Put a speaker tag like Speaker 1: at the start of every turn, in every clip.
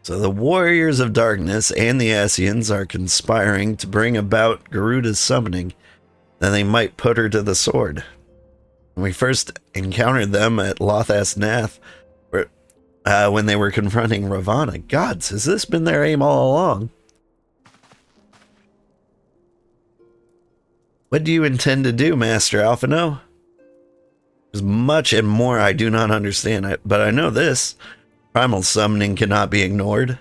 Speaker 1: So the Warriors of Darkness and the Estinniens are conspiring to bring about Garuda's summoning, then they might put her to the sword. When we first encountered them at Lothas Nath, when they were confronting Ravana. Gods, has this been their aim all along? What do you intend to do, Master Alphino? There's much and more I do not understand, but I know this. Primal summoning cannot be ignored.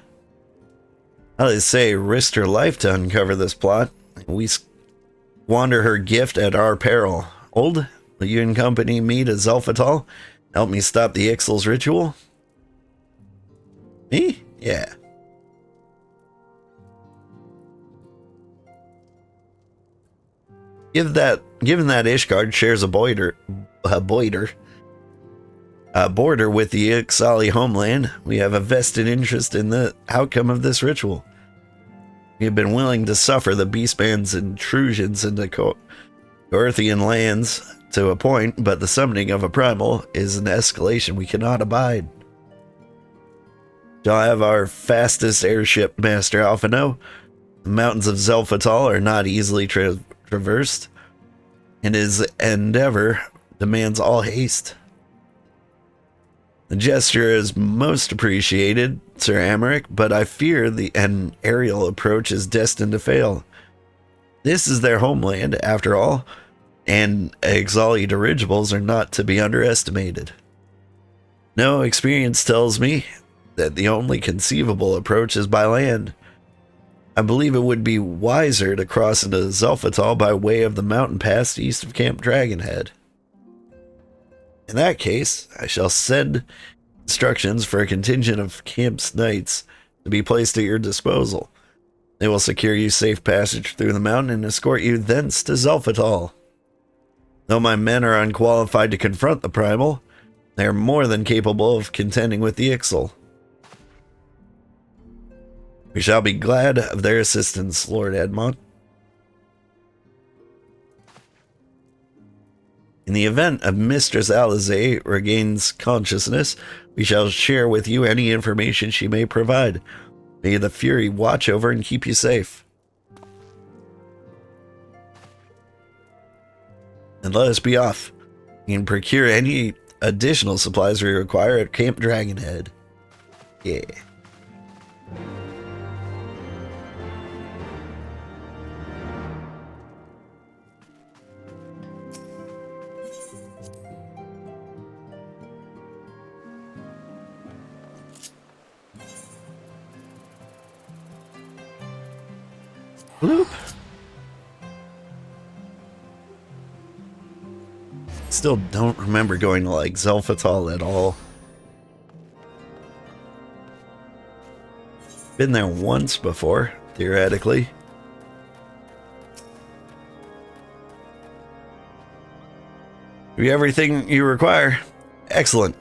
Speaker 1: How do they say, risked her life to uncover this plot. We squander her gift at our peril. Old, will you accompany me to Zelphatal? Help me stop the Ixal's ritual? Me? Yeah. Given that Ishgard shares a border with the Ixali homeland, we have a vested interest in the outcome of this ritual. We have been willing to suffer the Beastman's intrusions into Earthian lands to a point, but the summoning of a primal is an escalation we cannot abide. Shall I have our fastest airship, Master Alphino? The mountains of Zelphatal are not easily traversed, and his endeavor demands all haste. The gesture is most appreciated, Sir Aymeric, but I fear an aerial approach is destined to fail. This is their homeland, after all, and Ixali dirigibles are not to be underestimated. No, experience tells me that the only conceivable approach is by land. I believe it would be wiser to cross into Zelphatal by way of the mountain pass east of Camp Dragonhead. In that case, I shall send instructions for a contingent of Camp's knights to be placed at your disposal. They will secure you safe passage through the mountain and escort you thence to Zelphatal. Though my men are unqualified to confront the primal, they are more than capable of contending with the Ixal. We shall be glad of their assistance, Lord Edmont. In the event of Mistress Alizé regains consciousness, we shall share with you any information she may provide. May the Fury watch over and keep you safe. And let us be off. You can procure any additional supplies we require at Camp Dragonhead. Yeah. Bloop. Still don't remember going to like Zelphatal at all. Been there once before, theoretically. Have you everything you require? Excellent.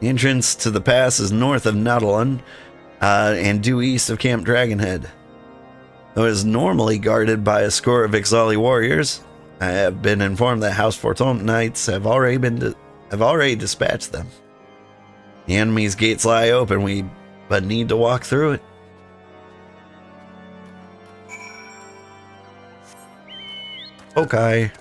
Speaker 1: The entrance to the pass is north of Nautilon and due east of Camp Dragonhead. Though it is normally guarded by a score of Ixali warriors, I have been informed that House Fortune knights have already dispatched them. The enemy's gates lie open, we but need to walk through it. Okay.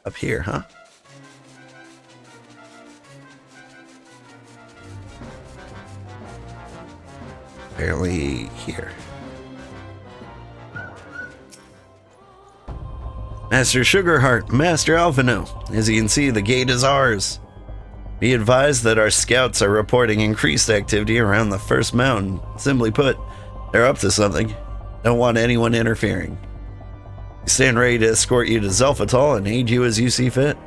Speaker 1: Up here, huh? Apparently here. Master Sugarheart, Master Alphino. As you can see, the gate is ours. Be advised that our scouts are reporting increased activity around the first mountain. Simply put, they're up to something. Don't want anyone interfering. We stand ready to escort you to Zelphatal and aid you as you see fit.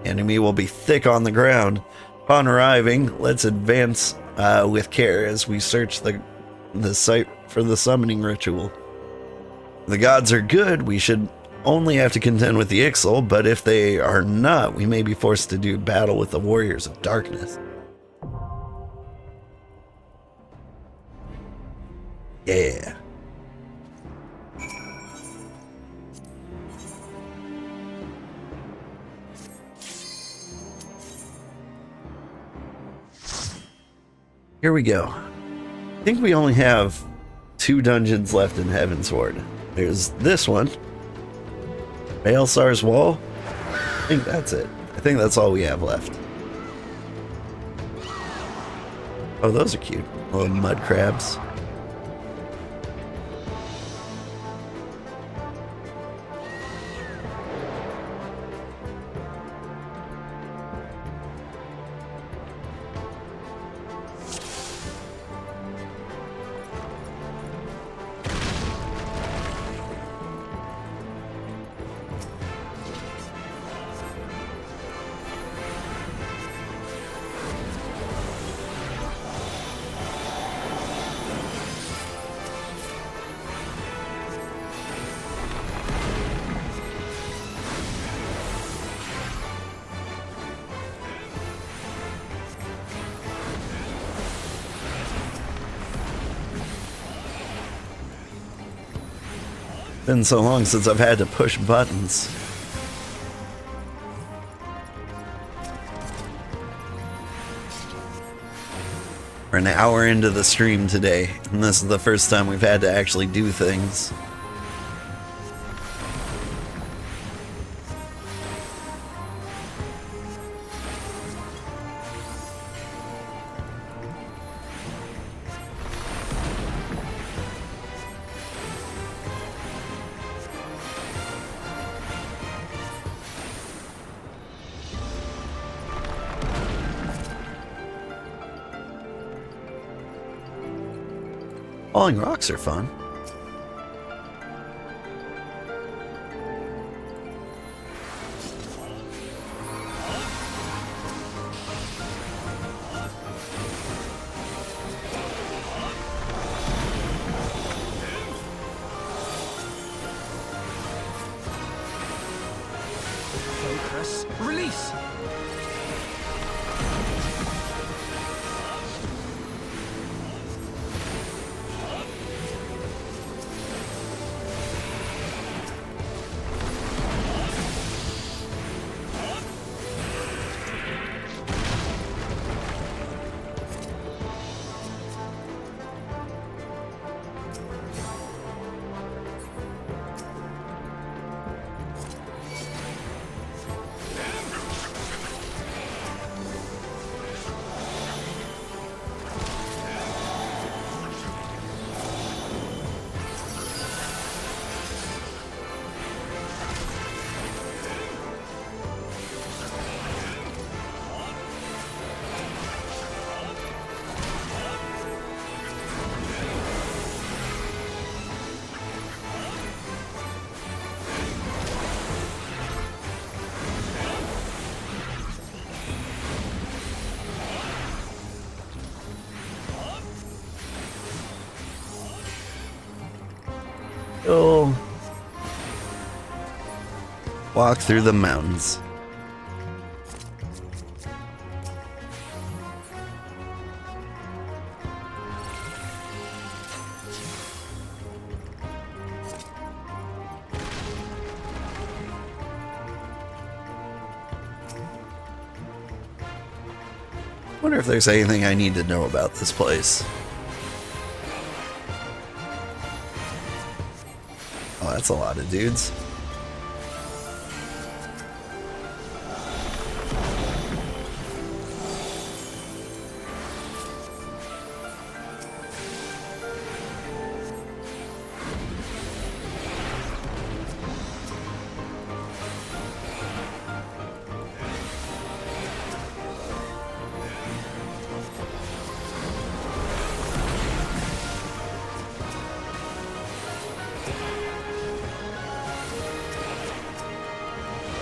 Speaker 1: The enemy will be thick on the ground. Upon arriving, let's advance with care as we search the site for the summoning ritual. If the gods are good, we should only have to contend with the Ixal, but if they are not, we may be forced to do battle with the Warriors of Darkness. Yeah. Here we go. I think we only have 2 dungeons left in Heavensward. There's this one. Baelsar's Wall. I think that's it. I think that's all we have left. Oh, those are cute. Little mud crabs. Been so long since I've had to push buttons. We're an hour into the stream today, and this is the first time we've had to actually do things. Falling rocks are fun.
Speaker 2: Focus. Release.
Speaker 1: Go walk through the mountains. Wonder if there's anything I need to know about this place. Oh, that's a lot of dudes.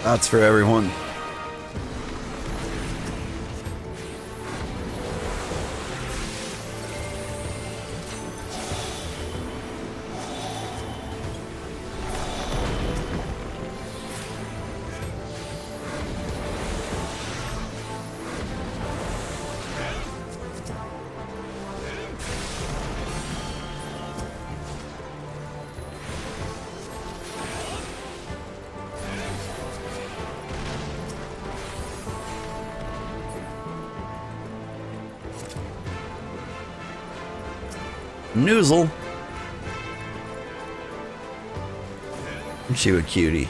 Speaker 1: That's for everyone. Noozle. Aren't you a cutie?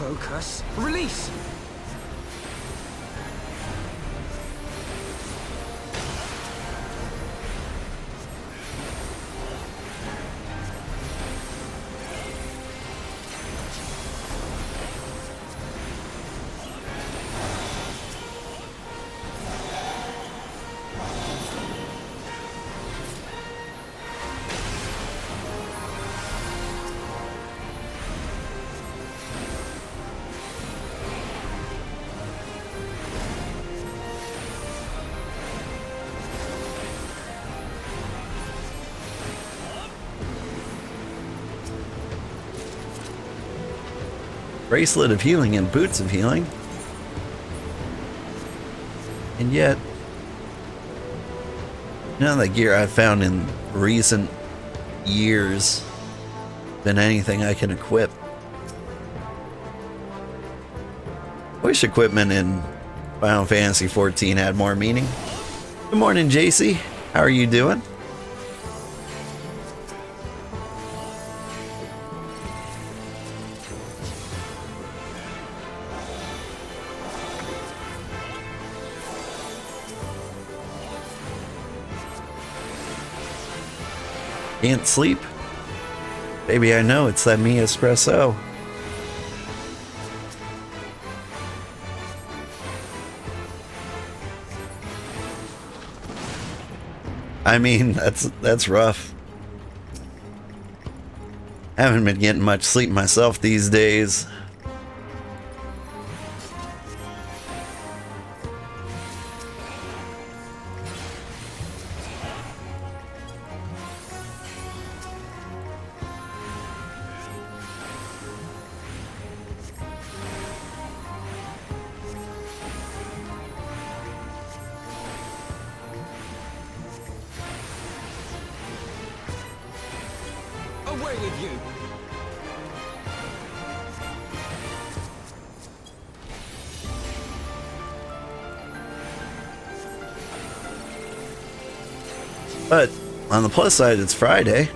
Speaker 2: Focus. Release.
Speaker 1: Bracelet of healing and boots of healing. And yet, none of the gear I've found in recent years been anything I can equip. Wish equipment in Final Fantasy XIV had more meaning. Good morning, JC. How are you doing? Can't sleep? Baby, I know it's that me espresso. I mean, that's rough. Haven't been getting much sleep myself these days.
Speaker 2: Away with you.
Speaker 1: But on the plus side, it's Friday.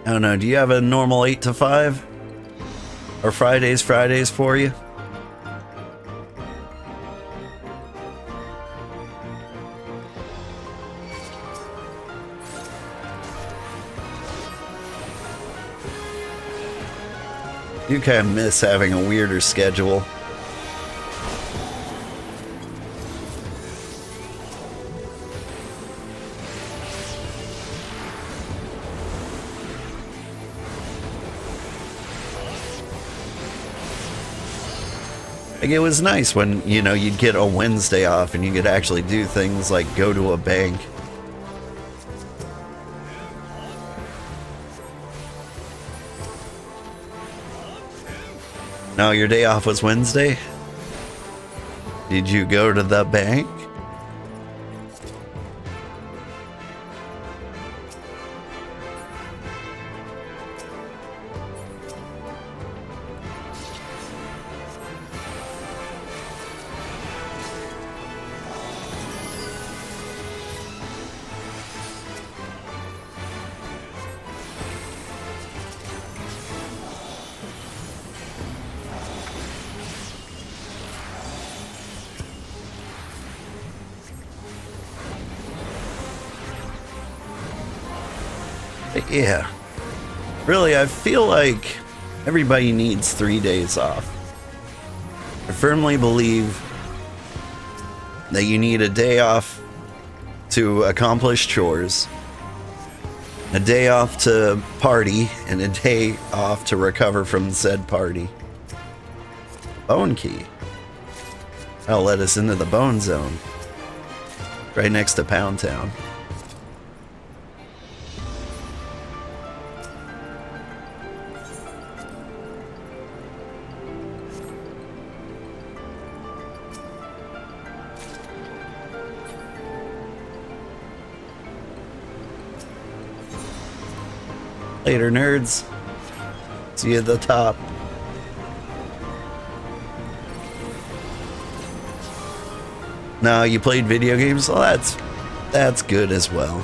Speaker 1: I don't know, do you have a normal 8 to 5? Or Fridays for you? You kind of miss having a weirder schedule. Like, it was nice when, you know, you'd get a Wednesday off and you could actually do things like go to a bank. No, your day off was Wednesday? Did you go to the bank? But yeah. Really, I feel like everybody needs 3 days off. I firmly believe that you need a day off to accomplish chores, a day off to party, and a day off to recover from said party. Bone key. That'll let us into the bone zone. Right next to Pound Town. Later, nerds. See you at the top. No, you played video games? Well, that's good as well.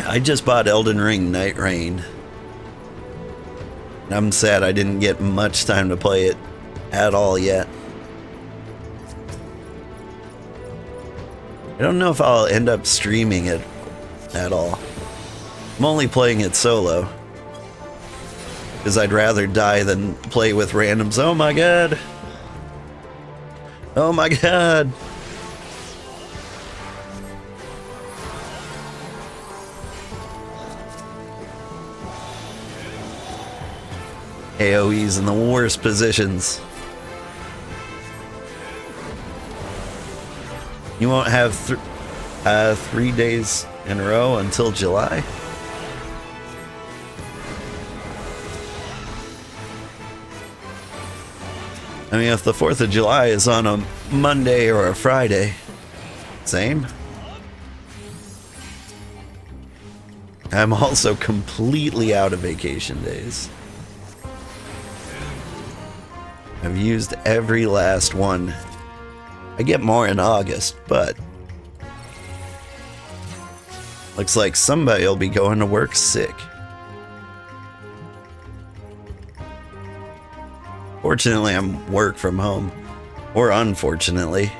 Speaker 1: I just bought Elden Ring Night Rain. I'm sad I didn't get much time to play it at all yet. I don't know if I'll end up streaming it at all. I'm only playing it solo, because I'd rather die than play with randoms. Oh my god! Oh my god! AoE's in the worst positions. You won't have 3 days in a row until July. I mean, if the 4th of July is on a Monday or a Friday, same. I'm also completely out of vacation days. I've used every last one. I get more in August, but looks like somebody will be going to work sick. Fortunately, I'm work from home. Or unfortunately.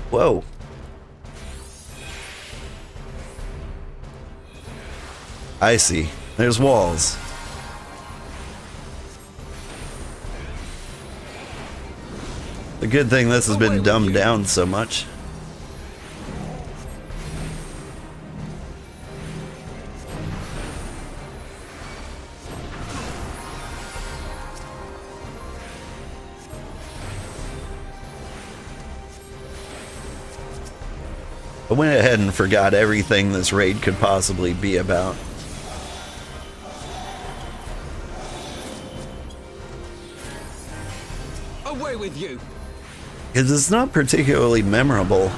Speaker 1: Whoa. I see. There's walls. The good thing this has been dumbed down so much. I went ahead and forgot everything this raid could possibly be about.
Speaker 2: Away with you!
Speaker 1: Because it's not particularly memorable.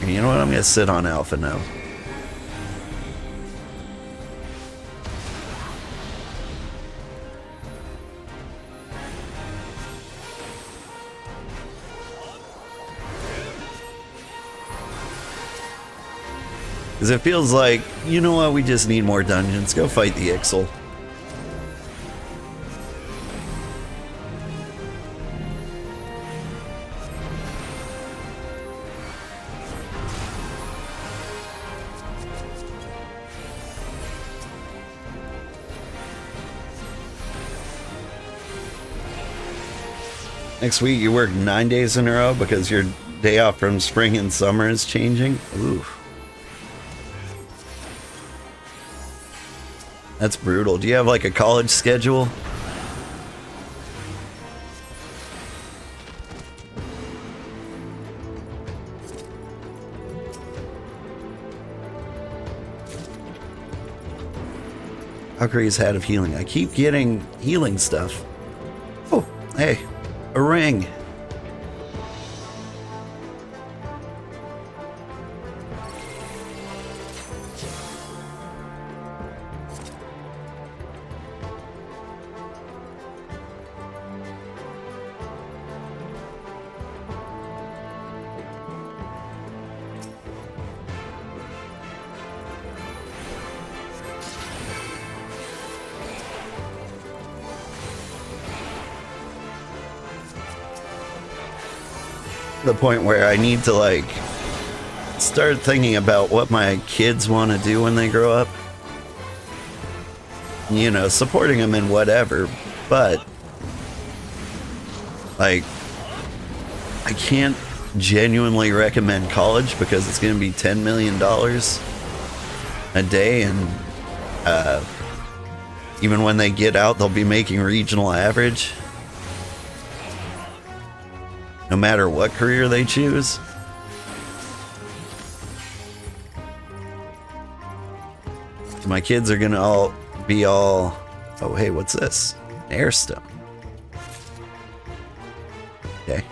Speaker 1: And you know what? I'm going to sit on Alpha now. Because it feels like, you know what, we just need more dungeons. Go fight the Ixal. Next week you work 9 days in a row because your day off from spring and summer is changing? Ooh. That's brutal. Do you have like a college schedule? Valkyrie's Hat of Healing. I keep getting healing stuff. Oh, hey, a ring. the point where I need to like start thinking about what my kids want to do when they grow up. You know, supporting them in whatever, but like I can't genuinely recommend college because it's going to be $10 million a day, and even when they get out, they'll be making regional average no matter what career they choose. My kids are gonna be all, oh hey, what's this? An airstone. Okay.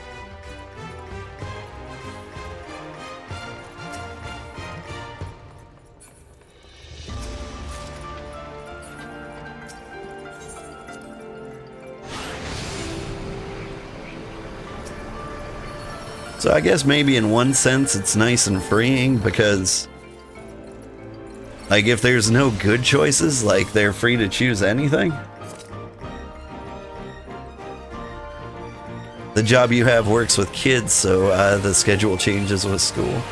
Speaker 1: So I guess maybe in one sense it's nice and freeing because like if there's no good choices, like they're free to choose anything. The job you have works with kids, so the schedule changes with school.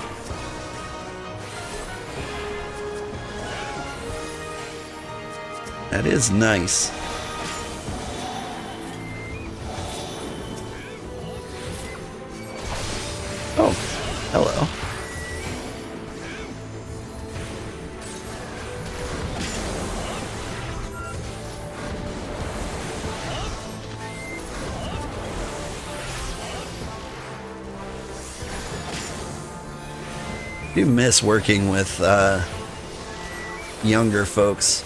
Speaker 1: That is nice. Oh, hello. I do miss working with younger folks.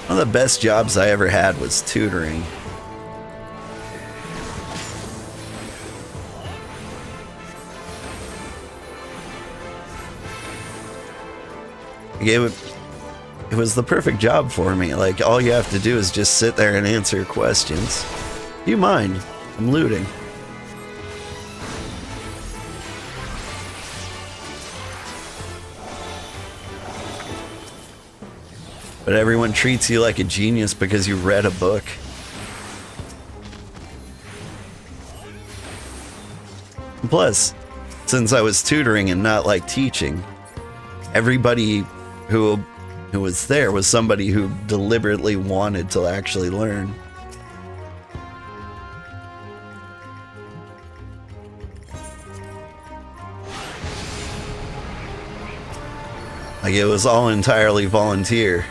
Speaker 1: One of the best jobs I ever had was tutoring. It was the perfect job for me. Like, all you have to do is just sit there and answer questions. Do you mind? I'm looting. But everyone treats you like a genius because you read a book. Plus, since I was tutoring and not like teaching, everybody who was there was somebody who deliberately wanted to actually learn. Like, it was all entirely volunteer.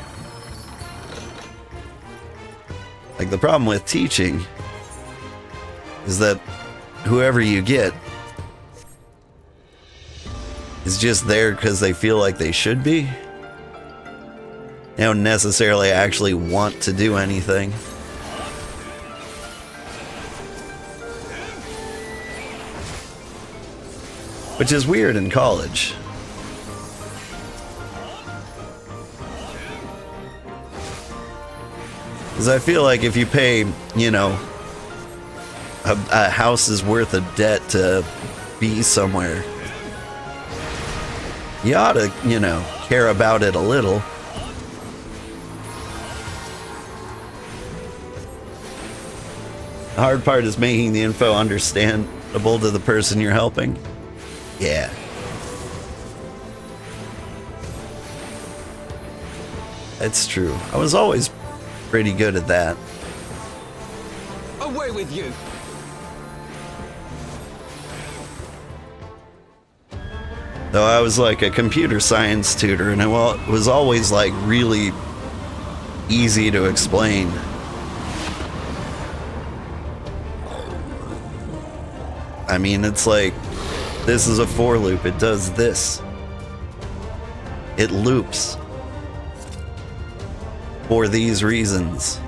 Speaker 1: Like, the problem with teaching is that whoever you get is just there because they feel like they should be. They don't necessarily actually want to do anything. Which is weird in college. Because I feel like if you pay, you know, a house's worth of debt to be somewhere, you ought to, you know, care about it a little. The hard part is making the info understandable to the person you're helping. Yeah. That's true. I was always pretty good at that.
Speaker 2: Away with you!
Speaker 1: Though I was like a computer science tutor, and it was always like really easy to explain. I mean, it's like, this is a for loop, it does this. It loops. For these reasons.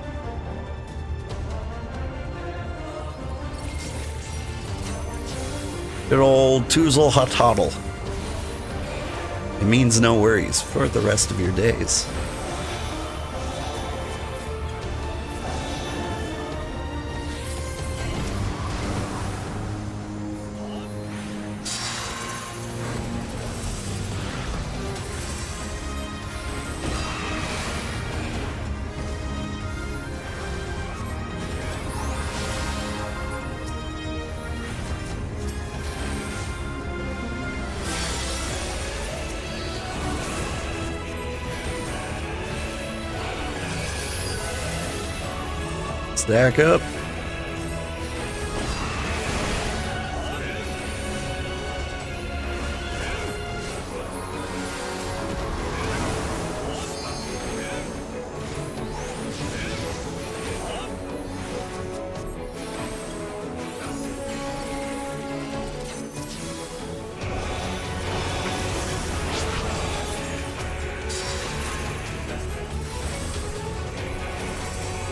Speaker 1: Good old Toozle Hatoddle. It means no worries for the rest of your days. Stack up.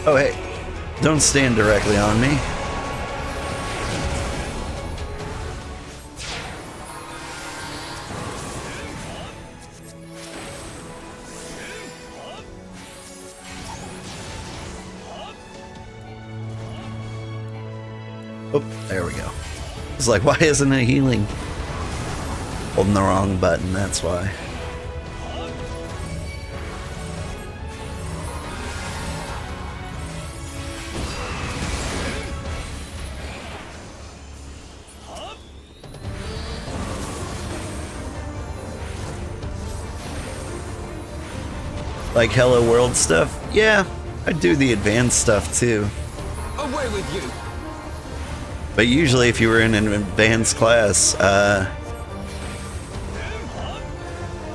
Speaker 1: Oh, hey, don't stand directly on me. Oh, there we go. It's like, why isn't it healing? Holding the wrong button, that's why. Like Hello World stuff? Yeah, I do the advanced stuff too.
Speaker 2: Away with you!
Speaker 1: But usually if you were in an advanced class,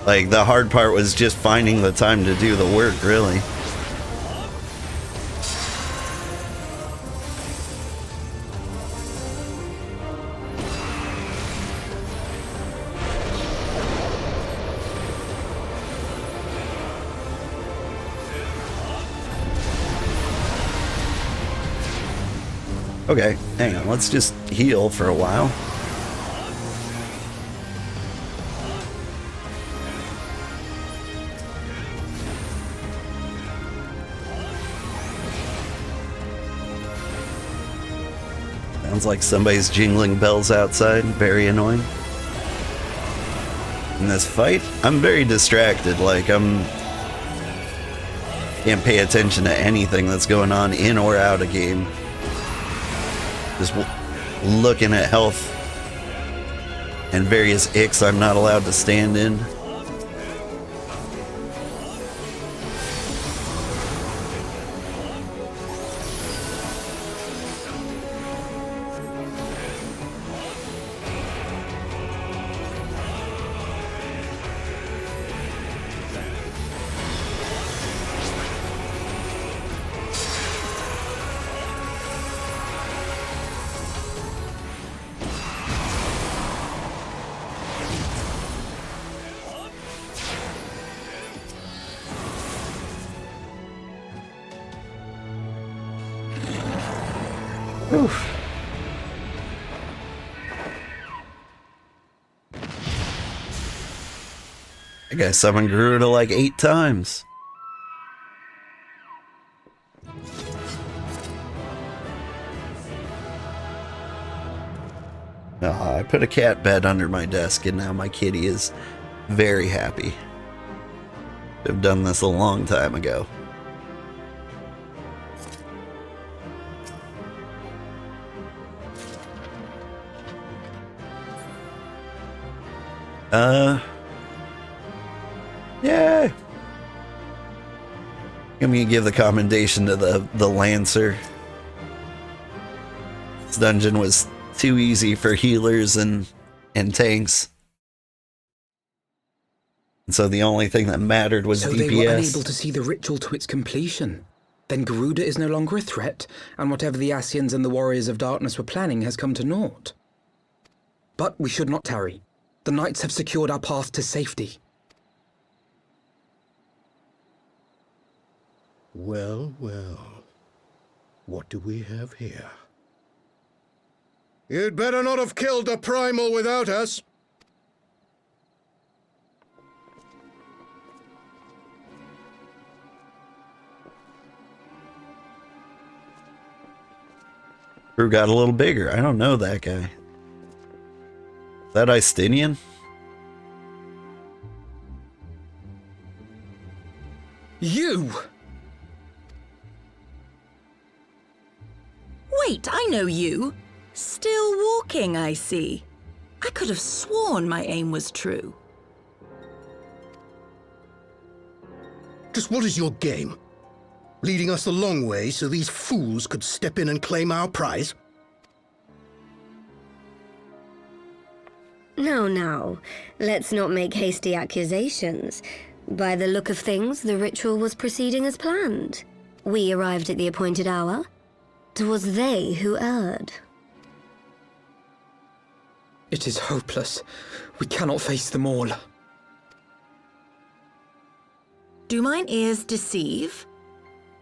Speaker 1: like the hard part was just finding the time to do the work, really. Okay, hang on, let's just heal for a while. Sounds like somebody's jingling bells outside, very annoying. In this fight, I'm very distracted, like can't pay attention to anything that's going on in or out of game. Just looking at health and various icks I'm not allowed to stand in. Oof. I guess someone grew to like 8 times. I put a cat bed under my desk and now my kitty is very happy. I've done this a long time ago. Yeah. I'm gonna give the commendation to the Lancer. This dungeon was too easy for healers and tanks. And so the only thing that mattered was DPS.
Speaker 3: So they were unable to see the ritual to its completion. Then Garuda is no longer a threat, and whatever the Ascians and the Warriors of Darkness were planning has come to naught. But we should not tarry. The knights have secured our path to safety.
Speaker 4: Well, well. What do we have here? You'd better not have killed the primal without us.
Speaker 1: Crew got a little bigger. I don't know that guy. Is that Estinien?
Speaker 3: You!
Speaker 5: Wait, I know you. Still walking, I see. I could have sworn my aim was true.
Speaker 4: Just what is your game? Leading us a long way so these fools could step in and claim our prize?
Speaker 6: No, no. Let's not make hasty accusations. By the look of things, the ritual was proceeding as planned. We arrived at the appointed hour. 'Twas they who erred.
Speaker 3: It is hopeless. We cannot face them all.
Speaker 5: Do mine ears deceive?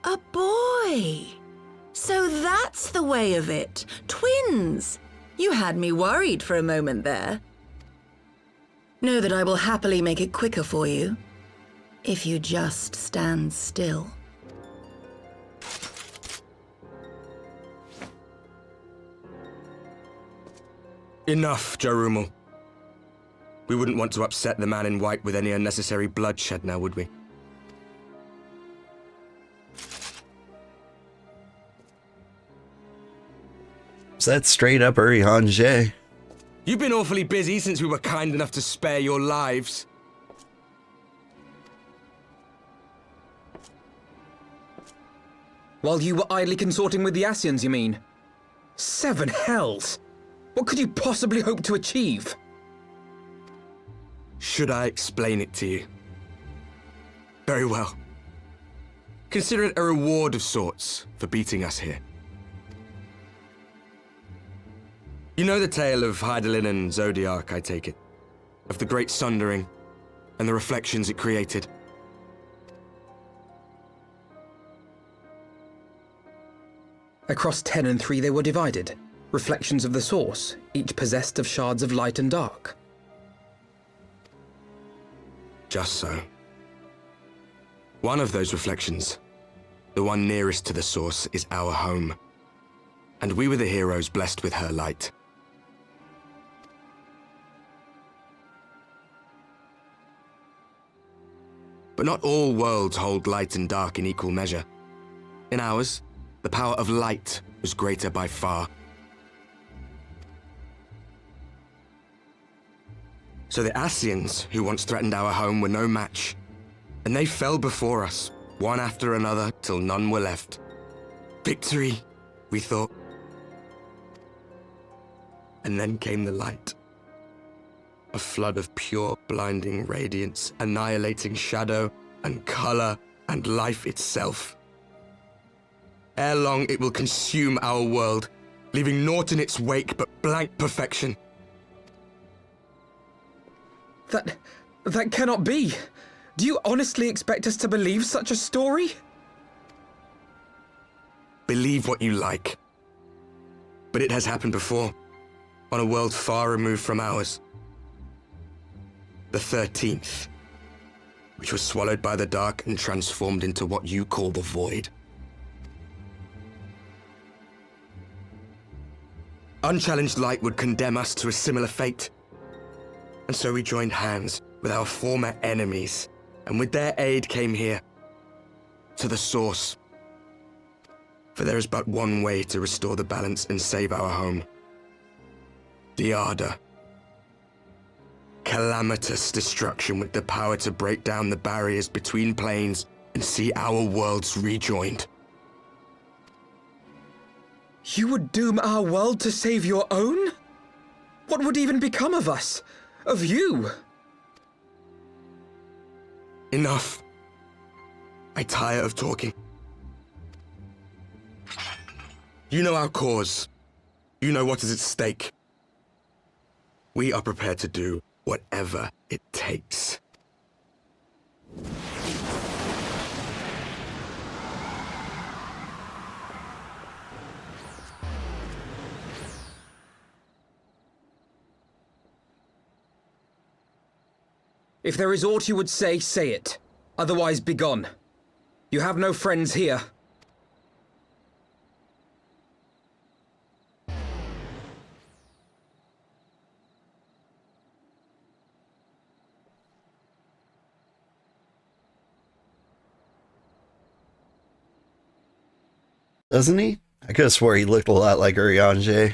Speaker 5: A boy! So that's the way of it. Twins! You had me worried for a moment there. Know that I will happily make it quicker for you, if you just stand still.
Speaker 7: Enough, Jarumul. We wouldn't want to upset the man in white with any unnecessary bloodshed now, would we?
Speaker 1: Is that straight up Urianger?
Speaker 7: You've been awfully busy since we were kind enough to spare your lives.
Speaker 3: While you were idly consorting with the Ascians, you mean? 7 hells! What could you possibly hope to achieve?
Speaker 7: Should I explain it to you? Very well. Consider it a reward of sorts for beating us here. You know the tale of Hydaelyn and Zodiac, I take it? Of the Great Sundering and the reflections it created?
Speaker 3: Across 10 and 3 they were divided. Reflections of the source, each possessed of shards of light and dark.
Speaker 7: Just so. One of those reflections, the one nearest to the source, is our home. And we were the heroes blessed with her light. But not all worlds hold light and dark in equal measure. In ours, the power of light was greater by far. So the Ascians, who once threatened our home, were no match. And they fell before us, one after another, till none were left. Victory, we thought. And then came the light. A flood of pure, blinding radiance, annihilating shadow and color and life itself. Ere long, it will consume our world, leaving naught in its wake but blank perfection.
Speaker 3: That cannot be. Do you honestly expect us to believe such a story?
Speaker 7: Believe what you like. But it has happened before, on a world far removed from ours. The 13th, which was swallowed by the dark and transformed into what you call the Void. Unchallenged light would condemn us to a similar fate. And so we joined hands with our former enemies, and with their aid came here, to the source. For there is but one way to restore the balance and save our home. The Ardor. Calamitous destruction with the power to break down the barriers between planes and see our worlds rejoined.
Speaker 3: You would doom our world to save your own? What would even become of us? Of you?
Speaker 7: Enough. I tire of talking. You know our cause. You know what is at stake. We are prepared to do whatever it takes.
Speaker 3: If there is aught you would say, say it. Otherwise, begone. You have no friends here.
Speaker 1: Doesn't he? I could have swore he looked a lot like Urianger.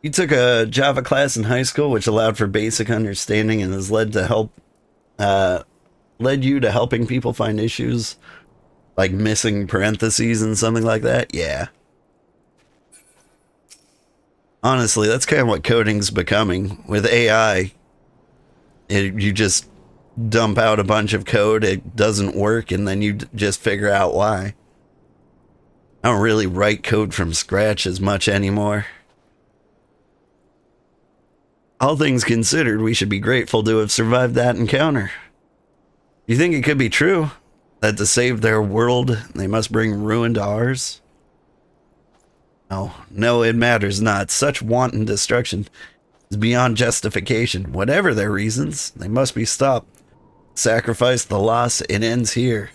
Speaker 1: You took a Java class in high school, which allowed for basic understanding and has led you to helping people find issues Like missing parentheses and something like that? Yeah. Honestly, that's kind of what coding's becoming. With AI, you just dump out a bunch of code, it doesn't work, and then you just figure out why. I don't really write code from scratch as much anymore. All things considered, we should be grateful to have survived that encounter. You think it could be true? That to save their world, they must bring ruin to ours? No, it matters not. Such wanton destruction is beyond justification. Whatever their reasons, they must be stopped. Sacrifice the loss, it ends here.